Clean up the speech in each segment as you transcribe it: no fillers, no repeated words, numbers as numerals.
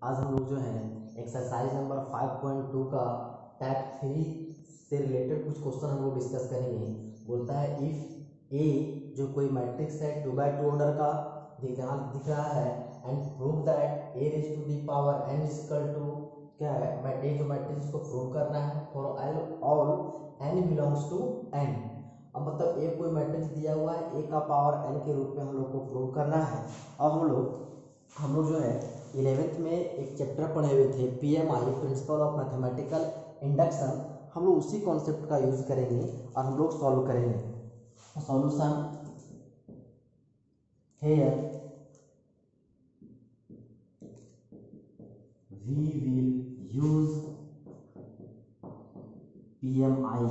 आज हम लोग जो है एक्सरसाइज नंबर 5.2 का टाइप 3 से रिलेटेड कुछ क्वेश्चन हम लोग डिस्कस करेंगे। बोलता है इफ ए जो कोई मैट्रिक्स है 2x2 ऑर्डर का दिख रहा है and prove that a raise to the power n is equal to क्या है ए जो मैट्रिक्स को प्रूव करना है for all n belongs to n। अब मतलब ए कोई मैट्रिक्स दिया हुआ है a का पावर n के रूप में हम लोग को प्रूव करना है। अब हम लोग जो है 11th में एक चैप्टर पढ़े हुए थे PMI principle of mathematical induction. हम लोग उसी कॉन्सेप्ट का यूज करेंगे और हम लोग सॉल्व करेंगे। Solution here we will use PMI।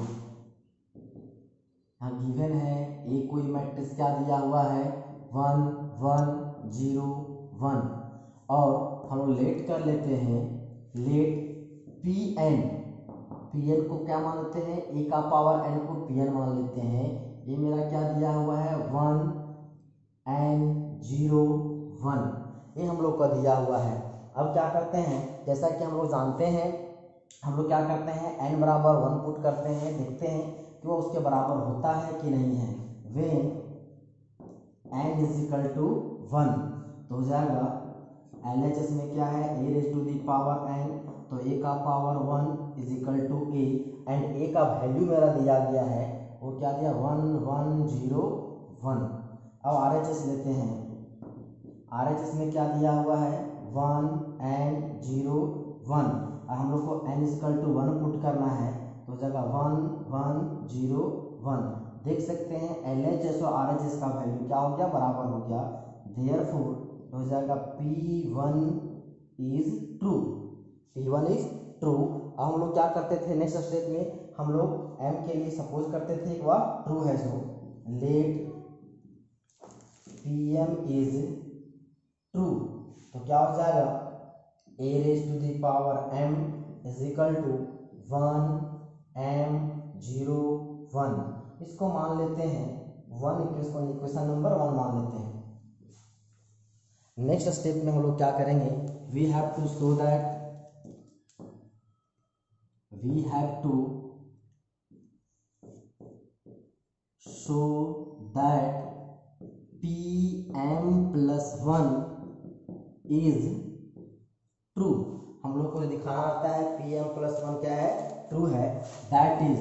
यहाँ गिवन है ए कोई मैट्रिक्स क्या दिया हुआ है 1 1 0 1 और हम लोग लेट कर लेते हैं। लेट पी एन को क्या मान लेते हैं ए का पावर एन को पी एन मान लेते हैं। ये मेरा क्या दिया हुआ है 1 एन 0 1 ये हम लोग का दिया हुआ है। अब क्या करते हैं जैसा कि हम लोग जानते हैं हम लोग क्या करते हैं n बराबर 1 पुट करते हैं, देखते हैं कि वो उसके बराबर होता है कि नहीं है। When n is equal to 1 तो हो जाएगा LHS में क्या है a raise to the power n तो a का power 1 is equal to a and a का वैल्यू मेरा दिया गया है वो क्या दिया 1 1 0 1। अब RHS लेते हैं। RHS में क्या दिया हुआ है 1 एंड 0 1 और हम लोग को n इक्वल टू 1 पुट करना है तो जगह 1 1 0 1 देख सकते हैं LHS और RHS का वैल्यू क्या हो गया बराबर हो गया। देयरफॉर हो जाएगा P1 is true. P1 is true. अब हम लोग क्या करते थे नेक्स्ट स्टेप में हम लोग m के लिए सपोज करते थे वह ट्रू है। So let Pm is true तो क्या हो जाएगा a raise to the power m is equal to 1 m 0 1 इसको मान लेते हैं 1 इक्वेशन नंबर 1 मान लेते हैं। नेक्स्ट स्टेप में हम लोग क्या करेंगे we have to show that Pm plus 1 is true. हम लोग को दिखाना आता है Pm प्लस 1 क्या है ट्रू है। दैट इज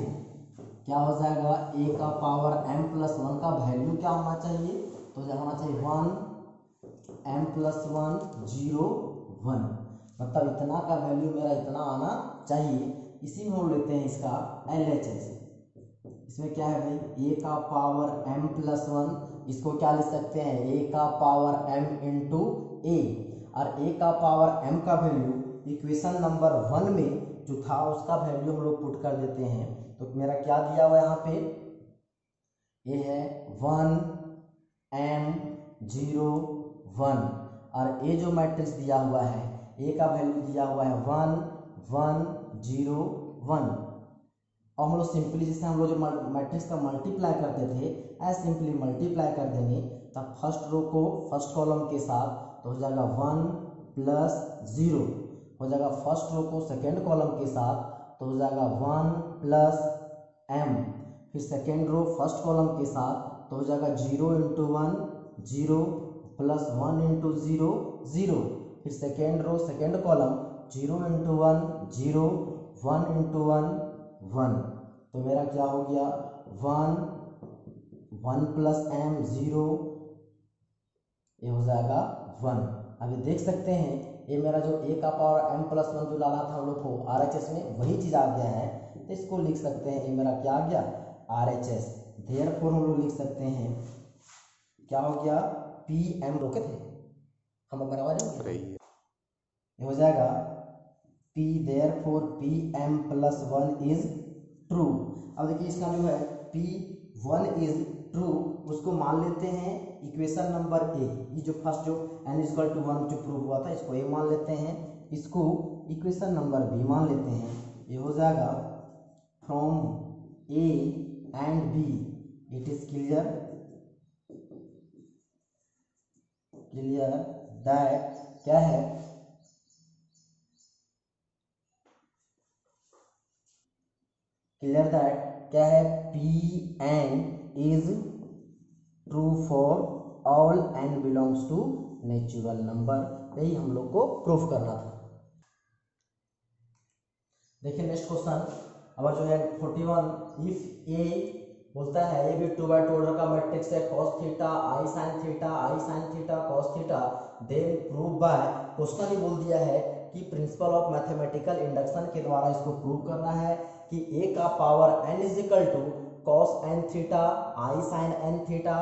क्या हो जाएगा a का पावर m प्लस 1 का वैल्यू क्या होना चाहिए तो होना चाहिए 1 m प्लस 1 0 1 मतलब इतना का वैल्यू मेरा इतना आना चाहिए। इसी में हम लेते हैं इसका LHS। इसमें क्या है भाई a का पावर m प्लस 1 इसको क्या लिख सकते हैं a का पावर m इंटू a और a का पावर m का वैल्यू इक्वेशन नंबर 1 में जो था उसका वैल्यू हम लोग पुट कर देते हैं। तो मेरा क्या दिया हुआ यहाँ पे ये है 1 m 0 1 और a जो मैट्रिक्स दिया हुआ है a का वैल्यू दिया हुआ है 1 1 0 1। और हम लोग सिंपली जैसे हम लोग जो मैट्रिक्स का मल्टीप्लाई करते थे ऐसे सिंपली मल्टीप्लाई कर देंगे तब फर्स्ट रो को फर्स्ट कॉलम के साथ तो हो जाएगा 1 प्लस 0 हो जाएगा फर्स्ट रो को सेकेंड कॉलम के साथ तो हो जाएगा 1 प्लस m फिर सेकेंड रो फर्स्ट कॉलम के साथ तो हो जाएगा 0 इंटू 1 0 प्लस 1 इंटू 0 0 फिर second row second column 0 into 1 0 1 into 1 1 तो मेरा क्या हो गया 1 1 प्लस m 0 ये हो जाएगा 1। अभी देख सकते हैं ये मेरा जो a का पावर m प्लस 1 जो डाला था हम लोग को RHS में वही चीज़ आ गया है तो इसको लिख सकते हैं ये मेरा क्या आ गया RHS। देयरफॉर हम लोग लिख सकते हैं क्या हो गया Pm रोके थे हम बराबर है ये हो जाएगा P therefore Pm plus 1 is true. अब देखिए इसका जो है P1 इज ट्रू उसको मान लेते हैं इक्वेशन नंबर ए ये जो फर्स्ट जो n इक्वल टू 1 जो प्रूव हुआ था इसको ए मान लेते हैं इसको इक्वेशन नंबर बी मान लेते हैं। ये हो जाएगा from A and B it is clear that क्या है क्लियर दैट क्या है, P N is true for all N belongs to natural number. यही हम लोग को प्रूफ करना था। देखिए नेक्स्ट क्वेश्चन अब जो है 41, इफ ए बोलता है ए भी 2/2 ऑर्डर का मैट्रिक्स है cos theta I sine theta cos theta, then prove by, question ही बोल दिया है कि प्रिंसिपल ऑफ मैथमेटिकल इंडक्शन के द्वारा इसको प्रूव करना है कि a का power n is equal to cos n theta I sine n theta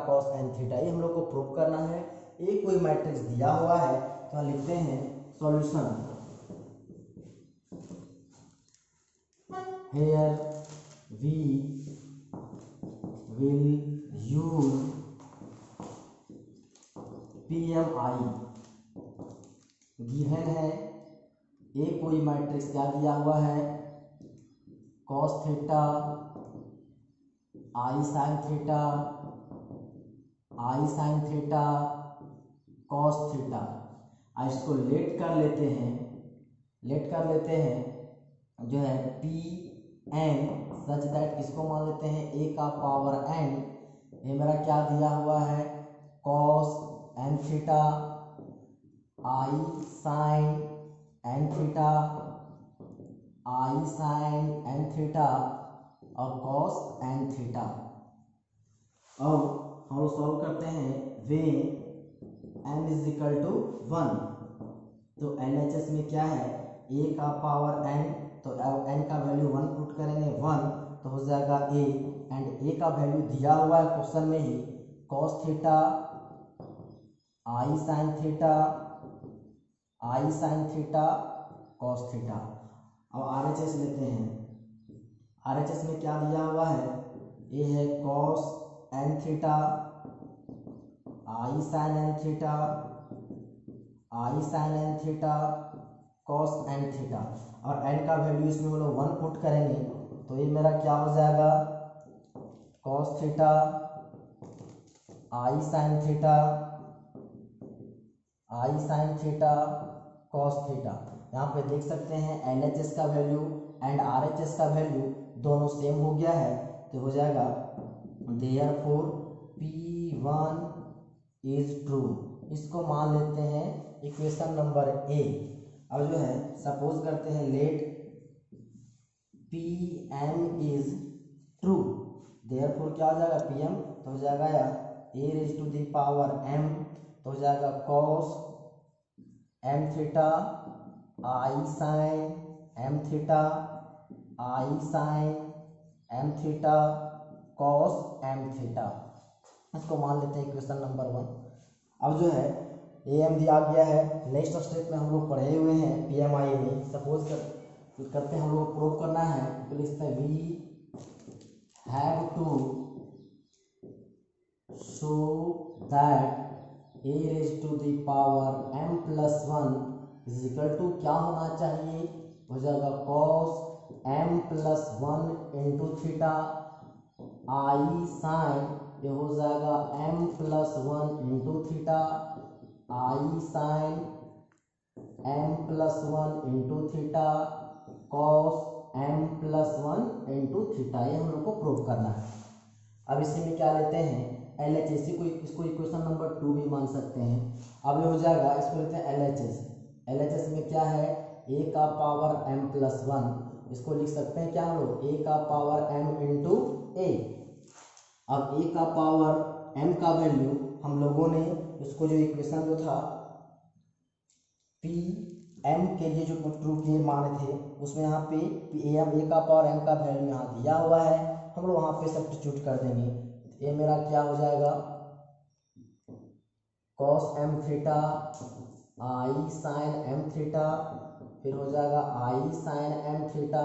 cos n theta, ये हम लोग को प्रूव करना है। एक कोई मैट्रिक्स दिया हुआ है तो लिखते हैं solution, here we will use PMI। Given है एक कोई मैट्रिक्स क्या दिया हुआ है, cos थीटा आई साइन थीटा cos थीटा। इसको लेट कर लेते हैं जो है पी एन सच दैट किसको मान लेते हैं, ए का पावर एन, ये मेरा क्या दिया हुआ है cos एन थीटा आई साइन एन थीटा और cos एन थीटा। अब हम लोग सॉल्व करते हैं when n is equal to 1, तो LHS में क्या है a का पावर n, तो n का वैल्यू 1 पुट करेंगे 1 तो हो जाएगा a, एंड a का वैल्यू दिया हुआ है क्वेश्चन में ही cos थीटा आई साइन थीटा cos थीटा। अब RHS लेते हैं, RHS में क्या दिया हुआ है, ये है cos n थीटा आई sine n theta cos n theta, और n का वैल्यू इसमें हम लोग 1 पुट करेंगे तो ये मेरा क्या हो जाएगा cos थीटा आई साइन थीटा cos थीटा। यहाँ पे देख सकते हैं LHS का वैल्यू एंड RHS का वैल्यू दोनों सेम हो गया है, तो हो जाएगा देयरफॉर P1 इज ट्रू। इसको मान लेते हैं इक्वेशन नंबर ए। अब जो है सपोज करते हैं let Pm is true, therefore क्या हो जाएगा Pm, तो हो जाएगा या a raise to the power m, तो हो जाएगा cos m थीटा आई sine m theta cos m theta. इसको मान लेते हैं इक्वेशन नंबर 1। अब जो है am दिया गया है, नेक्स्ट स्टेप में हम लोग पढ़े हुए हैं PMI में, सपोज करते हैं हम लोग प्रूव करना है तो लिखते हैं we have to show that a raise to the power m plus 1 is equal to क्या होना चाहिए, हो जाएगा cos m plus 1 into theta आई साइन, ये हो जाएगा m प्लस 1 इंटू थीटा आई sine m plus 1 into theta cos m plus 1 into theta. ये हम लोग को प्रूव करना है। अब इसी में क्या लेते हैं LHS, इसको इक्वेशन नंबर 2 भी मान सकते हैं। अब ये हो जाएगा, इसको लेते हैं LHS में क्या है a का पावर m प्लस 1, इसको लिख सकते हैं क्या हम लोग a का पावर m इंटू a। अब a का पावर m का वैल्यू हम लोगों ने इसको जो इक्वेशन जो था Pm के लिए जो ट्रू के माने थे उसमें यहाँ पे a का पावर m का वैल्यू यहाँ दिया हुआ है, हम लोग वहाँ पे सब्स्टिट्यूट कर देंगे। ये मेरा क्या हो जाएगा cos m थीटा आई साइन m थीटा, फिर हो जाएगा i sine m theta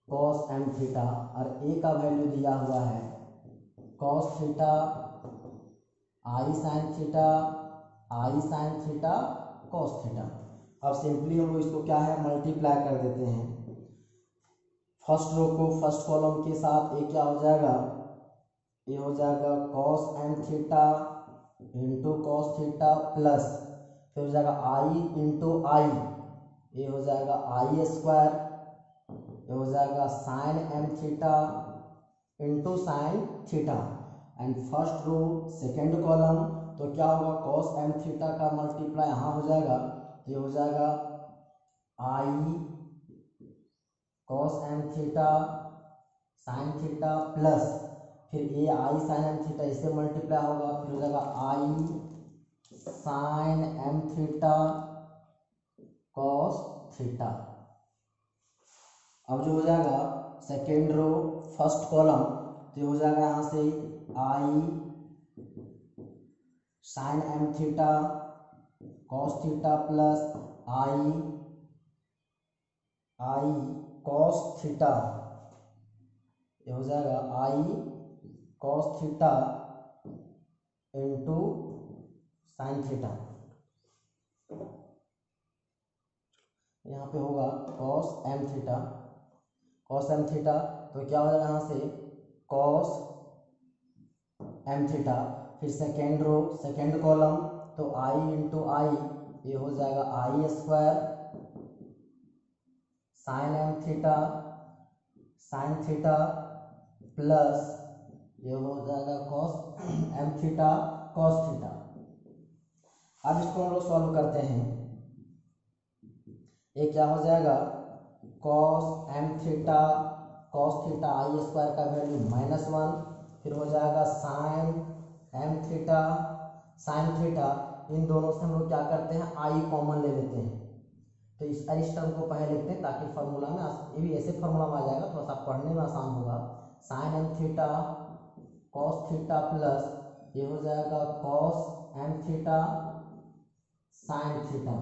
cos m theta, और a का वैल्यू दिया हुआ है cos थीटा आई साइन थीटा cos थीटा। अब सिंपली हम लोग इसको क्या है मल्टीप्लाई कर देते हैं, फर्स्ट रो को फर्स्ट कॉलम के साथ, ये क्या हो जाएगा, ये हो जाएगा cos m theta into cos theta plus, फिर हो जाएगा आई इंटू आई, ये हो जाएगा आई स्क्वायर ये हो जाएगा sine M theta into sine theta. And first row second column तो क्या होगा, कॉस एम थीटा का मल्टीप्लाई यहाँ हो जाएगा, तो ये हो जाएगा i cos M theta sine theta plus फिर ये आई साइन एम थीटा इससे मल्टीप्लाई होगा, फिर हो जाएगा i sine M theta cos theta. अब जो हो जाएगा सेकेंड रो फर्स्ट कॉलम तो हो जाएगा यहाँ से i sine M theta cos theta plus i cos theta, ये हो जाएगा i cos theta into sine theta. यहाँ पे होगा कॉस एम थीटा तो क्या हो जाएगा यहाँ से कॉस एम थीटा। फिर सेकेंड रो सेकेंड कॉलम तो आई इंटू आई, ये हो जाएगा i square sine M theta sine theta plus ये हो जाएगा cos M theta cos theta. अब इसको हम लोग सॉल्व करते हैं, ये क्या हो जाएगा cos M theta cos theta i square का वैल्यू -1, फिर हो जाएगा sine M theta sine theta. इन दोनों से हम लोग क्या करते हैं आई कॉमन ले लेते हैं, तो इस टर्म को पहले लिखते हैं ताकि फार्मूला में ये भी ऐसे फार्मूला में आ जाएगा, थोड़ा सा पढ़ने में आसान होगा। Sine M theta cos theta plus ये हो जाएगा cos M theta sine theta.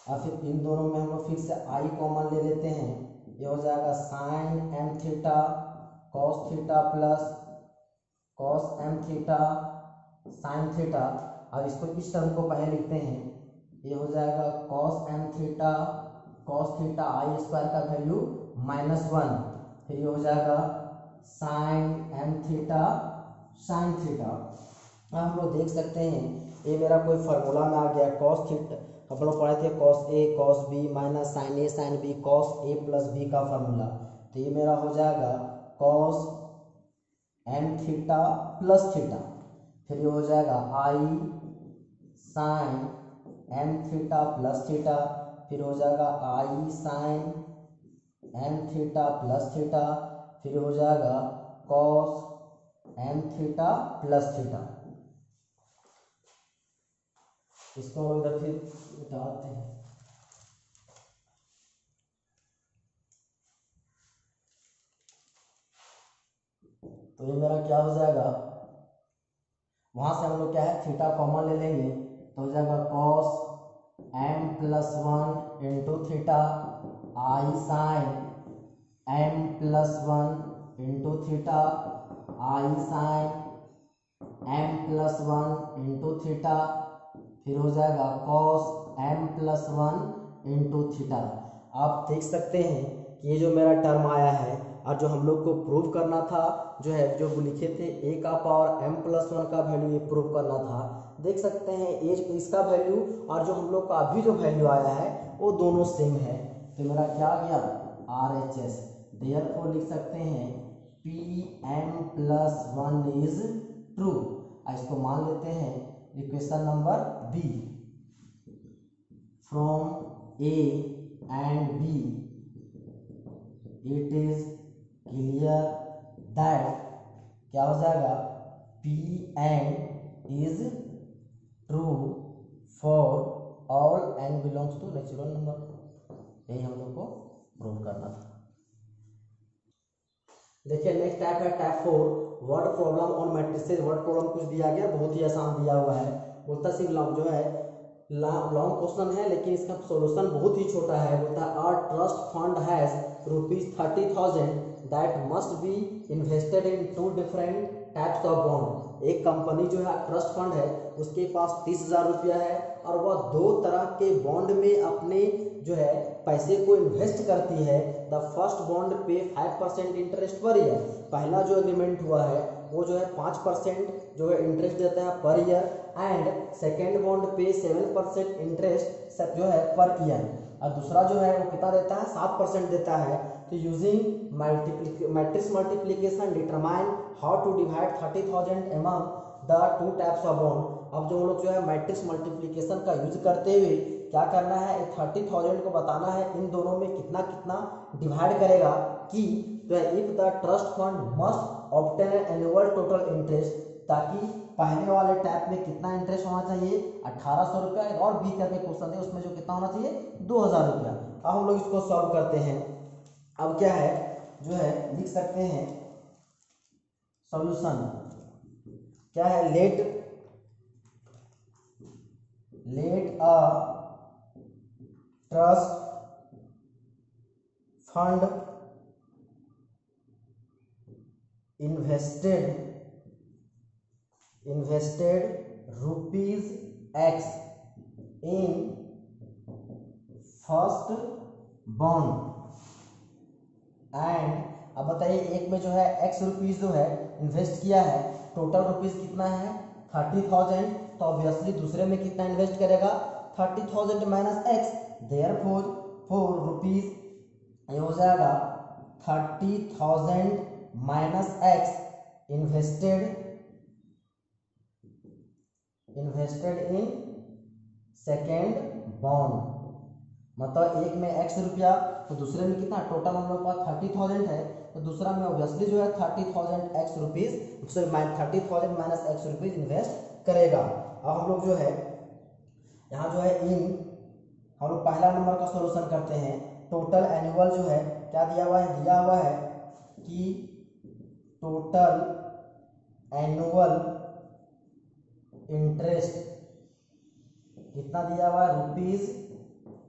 और फिर इन दोनों में हम लोग फिर से आई कॉमन ले लेते हैं, ये हो जाएगा sine M theta cos theta plus cos M theta sine theta. और इसको इस टर्म को पहले लिखते हैं, ये हो जाएगा cos M theta cos theta i square का वैल्यू -1, फिर ये हो जाएगा sine M theta sine theta. हम लोग देख सकते हैं ये मेरा कोई फार्मूला में आ गया, कॉस थीटा हम लोग पढ़े थे cos A cos B minus sine A sine B cos A plus B का फार्मूला, तो ये मेरा हो जाएगा cos M theta plus theta, फिर ये हो जाएगा i sine M theta plus theta, फिर हो जाएगा i sine M theta plus theta, फिर हो जाएगा cos M theta plus theta. इसको इधर फिर मिटाते हैं, तो ये मेरा क्या हो जाएगा, वहां से हम लोग क्या है थीटा कॉमन ले लेंगे, तो हो जाएगा cos m plus 1 into theta आई sine m plus 1 into theta आई sine m plus 1 into theta, फिर हो जाएगा cos m plus 1 into theta. आप देख सकते हैं कि ये जो मेरा टर्म आया है और जो हम लोग को प्रूव करना था जो है जो लिखे थे ए का पावर m प्लस 1 का वैल्यू ये प्रूव करना था। देख सकते हैं एज इसका वैल्यू और जो हम लोग का अभी जो वैल्यू आया है वो दोनों सेम है, तो मेरा क्या आ गया RHS। देयरफॉर लिख सकते हैं Pm प्लस 1 इज ट्रू। इसको मान लेते हैं equation number B, from A and B it is clear that क्या हो जाएगा Pn is true for all n belongs to natural number. यही हम लोग को प्रूव करना था। देखिए नेक्स्ट टाइप है type 4 word problem on matrices. Word problem कुछ दिया गया, बहुत ही आसान दिया हुआ है, बोलता सिर्फ जो है लॉन्ग क्वेश्चन है लेकिन इसका सॉल्यूशन बहुत ही छोटा है। बोलता है our trust fund has ₹30,000 that must be invested in 2 different types of bond. एक कंपनी जो है ट्रस्ट फंड है उसके पास 30,000 रुपया है और वह 2 तरह के बॉन्ड में अपने जो है पैसे को इन्वेस्ट करती है। द फर्स्ट बॉन्ड पे 5% इंटरेस्ट पर ईयर, पहला जो एग्रीमेंट हुआ है वो जो है 5% जो है इंटरेस्ट देता है per year, and second bond पे 7% इंटरेस्ट जो है पर ईयर, और दूसरा जो है वो कितना देता है 7% देता है। तो using matrix multiplication determine how to divide 30,000 among the 2 types of bond. अब जो हम लोग जो है मैट्रिक्स मल्टीप्लिकेशन का यूज करते हुए क्या करना है, 30,000 को बताना है इन दोनों में कितना कितना डिवाइड करेगा कि तो if the trust fund must obtain annual total interest, ताकि पहले वाले टाइप में कितना इंटरेस्ट होना चाहिए 1,800 रुपया, और बी करके क्वेश्चन है उसमें जो कितना होना चाहिए 2,000 रुपया। अब हम लोग इसको सॉल्व करते हैं। अब क्या है जो है लिख सकते हैं सॉल्यूशन क्या है, let a trust fund invested rupees X in first bond, and अब बताइए एक में जो है X रुपीज जो है इन्वेस्ट किया है, टोटल रुपीज कितना है 30,000, तो ऑब्वियसली दूसरे में कितना इन्वेस्ट करेगा 30,000 माइनस X, देयरफॉर 4 रुपीज ये हो जाएगा 30,000 minus X invested in second bond, मतलब एक में X रुपया तो दूसरे में कितना, टोटल हम लोग पास 30,000 है, तो दूसरा में ऑब्वियसली जो है 30,000 X rupees 30,000 minus X rupees invest करेगा। अब हम लोग जो है यहाँ जो है हम लोग पहला नंबर का सॉल्यूशन करते हैं। टोटल एनुअल जो है क्या दिया हुआ है कि टोटल एनुअल इंटरेस्ट कितना दिया हुआ है रुपीज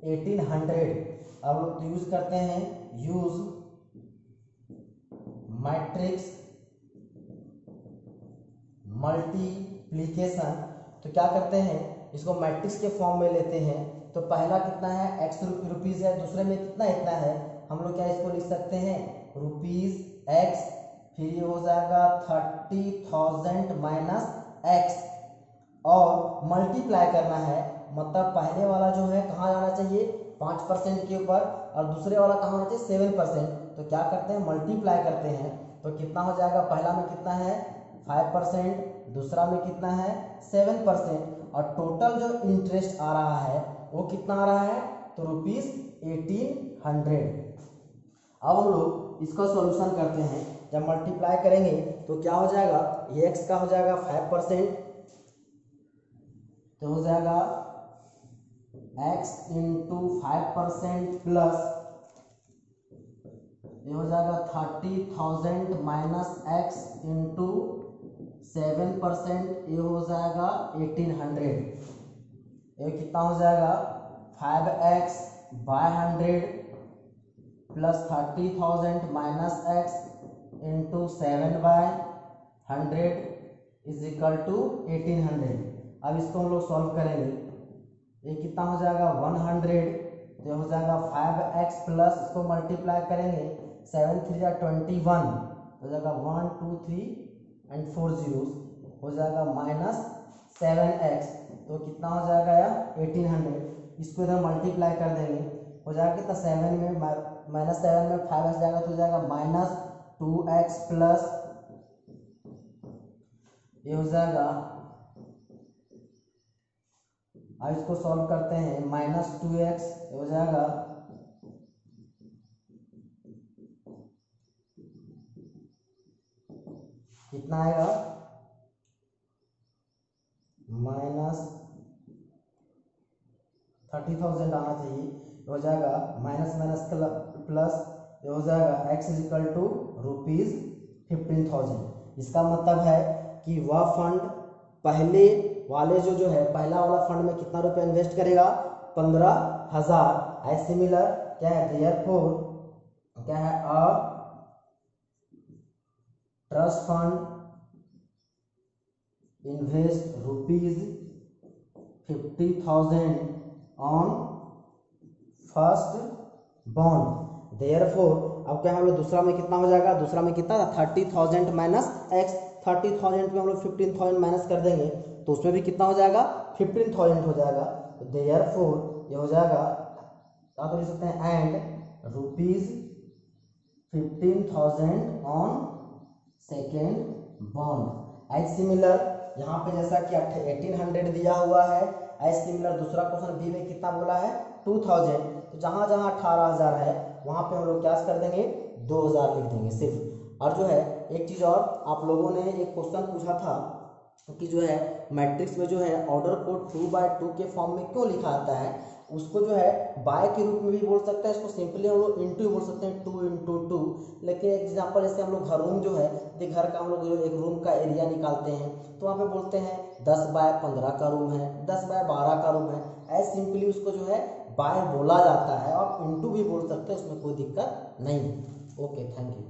1,800। अब लोग यूज करते हैं यूज मैट्रिक्स मल्टीप्लिकेशन, तो क्या करते हैं इसको मैट्रिक्स के फॉर्म में लेते हैं। तो पहला कितना है X रुपीज है, दूसरे में कितना इतना है, हम लोग क्या इसको लिख सकते हैं रुपीज X, फिर ये हो जाएगा 30,000 माइनस X, और मल्टीप्लाई करना है, मतलब पहले वाला जो है कहाँ जाना चाहिए 5% के ऊपर, और दूसरे वाला कहाँ होना चाहिए 7%। तो क्या करते हैं मल्टीप्लाई करते हैं, तो कितना हो जाएगा, पहला में कितना है 5%, दूसरा में कितना है 7%, और टोटल जो इंटरेस्ट आ रहा है वो कितना आ रहा है तो रुपीज 1,800। अब हम लोग इसका सॉल्यूशन करते हैं, जब मल्टीप्लाई करेंगे तो क्या हो जाएगा, ये x का हो जाएगा 5%, तो हो जाएगा x इंटू 5% प्लस ये हो जाएगा 30,000 माइनस x इंटू 7%, ये हो जाएगा 1,800। ये कितना हो जाएगा 5x by 100 plus 30,000 minus x into 7 by 100 is equal to 1,800। अब इसको हम लोग सॉल्व करेंगे, ये कितना हो जाएगा 100, तो हो जाएगा 5x प्लस इसको मल्टीप्लाई करेंगे 7 3 या 21, हो जाएगा 1 2 3 एंड 4 zeros, हो जाएगा माइनस 7x, तो कितना हो जाएगा यार 1,800। इसको इधर मल्टीप्लाई कर देंगे, हो जाएगा कितना 7 में माइनस 7 में 5x जाएगा तो हो जाएगा माइनस 2x प्लस ये हो जाएगा, अब इसको सॉल्व करते हैं माइनस 2x हो जाएगा कितना आएगा माइनस 30,000 आना चाहिए, हो जाएगा माइनस माइनस प्लस ये हो जाएगा x is equal to rupees 15,000। इसका मतलब है कि वह फंड पहले वाले जो है पहला वाला फंड में कितना रुपया इन्वेस्ट करेगा 15,000। ऐसे सिमिलर क्या है देयरफॉर क्या है अ trust fund invest ₹50,000 on first bond, therefore अब क्या है हम लोग दूसरा में कितना हो जाएगा, दूसरा में कितना था 30,000 माइनस एक्स, 30,000 में हम लोग 15,000 माइनस कर देंगे तो उसमें भी कितना हो जाएगा 15,000 हो जाएगा। तो देयरफॉर ये हो जाएगा क्या तो लिख सकते हैं and ₹15,000 on second bond. As similar यहाँ पे जैसा कि 1800 दिया हुआ है, एज सिमिलर दूसरा क्वेश्चन बी में कितना बोला है 2000, तो जहाँ जहाँ 18,000 है वहाँ पे हम लोग क्या कर देंगे 2000 लिख देंगे सिर्फ। और जो है एक चीज़ और, आप लोगों ने एक क्वेश्चन पूछा था कि जो है मैट्रिक्स में जो है ऑर्डर को 2/2 के फॉर्म में क्यों लिखा आता है, उसको जो है बाय के रूप में भी बोल सकते हैं, इसको सिंपली हम लोग इंटू भी बोल सकते हैं 2 × 2। लेकिन एग्जांपल जैसे हम लोग घर रूम जो है, घर का हम लोग जो एक रूम का एरिया निकालते हैं तो वहाँ पे बोलते हैं 10/15 का रूम है, 10/12 का रूम है, ऐसे सिंपली उसको जो है बाय बोला जाता है। आप इंटू भी बोल सकते हैं, उसमें कोई दिक्कत नहीं। Okay, thank you.